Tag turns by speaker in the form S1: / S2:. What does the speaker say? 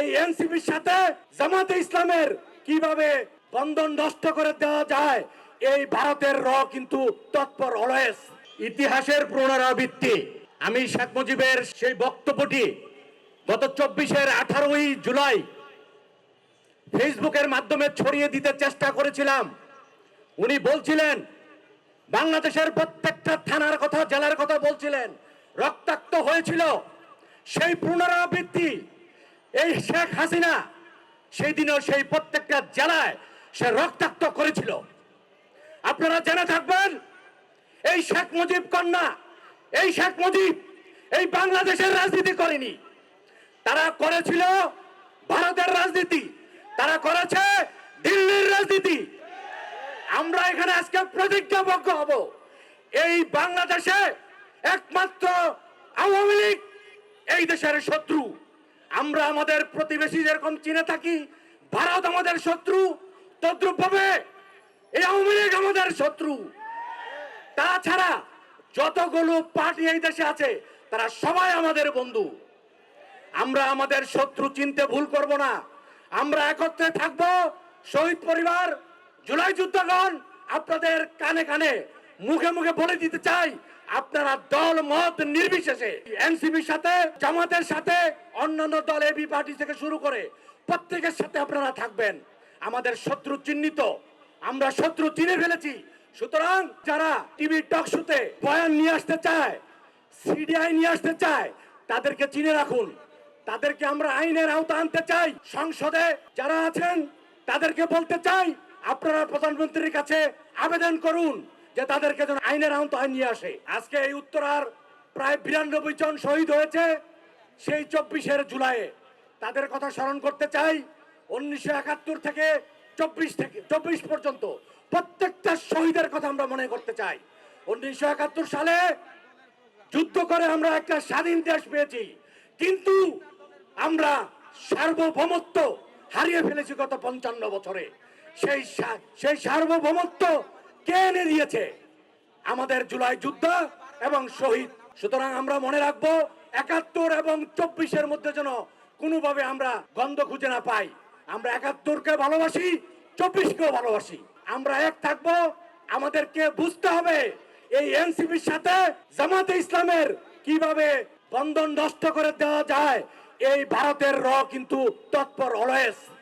S1: এই এনসিপির সাথে জামাতে ইসলামের কিভাবে বন্ধন নষ্ট করে দেওয়া যায়, এই ভারতের কিন্তু তৎপর অলওয়েজ। ইতিহাসের পুনরাবৃত্তি। আমি শেখ মুজিবের সেই বক্তব্যটি গত 18 জুলাই ফেসবুকের মাধ্যমে ছড়িয়ে দিতে চেষ্টা করেছিলাম। উনি বলছিলেন বাংলাদেশের প্রত্যেকটা থানার কথা, জেলার কথা বলছিলেন, রক্তাক্ত হয়েছিল। সেই পুনরাবৃত্তি এই শেখ হাসিনা সেই দিনও সেই প্রত্যেকটা জেলায় সে রক্তাক্ত করেছিল। আপনারা জেনে থাকবেন, এই শেখ মুজিব কন্যা, এই শেখ মুজিব এই বাংলাদেশের রাজনীতি করেনি, তারা করেছিল ভারতের রাজনীতি, তারা করেছে দিল্লির রাজনীতি। আমরা এখানে আজকে প্রতিজ্ঞাবদ্ধ হব, এই বাংলাদেশে একমাত্র আওয়ামী লীগ এই দেশের শত্রু। আমরা আমাদের প্রতিবেশী যেরকম চিনে থাকি ভারত আমাদের শত্রু, তদ্রূপভাবে এই আওয়ামী লীগ আমাদের শত্রু। তাছাড়া যতগুলো পার্টি এই দেশে আছে তারা সবাই আমাদের বন্ধু। আমরা আমাদের শত্রু চিনতে ভুল করব না। আমরা একত্রে থাকব। শহীদ পরিবার, জুলাই যুদ্ধগণ, আপনাদের কানে কানে মুখে মুখে বলে দিতে চাই, আপনারা দল মত নির্বিশেষে এনসিপির সাথে, জামাতের সাথে, অন্যান্য দল এবি পার্টি থেকে শুরু করে প্রত্যেকের সাথে আপনারা থাকবেন। আমাদের শত্রু চিহ্নিত, আমরা শত্রু চিনে ফেলেছি। সুতরাং যারা টিভি টক শোতে বয়ান নিয়ে আসতে চায়, সিডিআই নিয়ে আসতে চায়, তাদেরকে চিনে রাখুন। তাদেরকে আমরা আইনের আওতা আনতে চাই। সংসদে যারা আছেন তাদেরকে বলতে চাই, আপনারা প্রধানমন্ত্রীর কাছে আবেদন করুন যে তাদেরকে যেন আইনের আওতায় নিয়ে আসে। আজকে এই উত্তরার প্রায় 92 জন শহীদ হয়েছে সেই 24 জুলাইয়ে। তাদের কথা স্মরণ করতে চাই। 1971 থেকে 24 পর্যন্ত প্রত্যেকটা শহীদের কথা আমরা মনে করতে চাই। 1971 সালে যুদ্ধ করে আমরা একটা স্বাধীন দেশ পেয়েছি, কিন্তু আমরা সার্বভৌমত্ব হারিয়ে ফেলেছি গত 55 বছরে। সেই সার্বভৌমত্ব কে এনে দিয়েছে? আমাদের জুলাই যুদ্ধ এবং শহীদ। সুতরাং আমরা মনে রাখবো 71 এবং 24-এর মধ্যে যেন কোনোভাবে আমরা গন্ধ খুঁজে না পাই। আমরা 71-কে ভালোবাসি, 24-কেও ভালোবাসি। আমরা এক থাকবো। আমাদেরকে বুঝতে হবে এই এনসিপির সাথে জামাতে ইসলামের কিভাবে বন্ধন নষ্ট করে দেওয়া যায়, এই ভারতের কিন্তু তৎপর অলওয়েজ।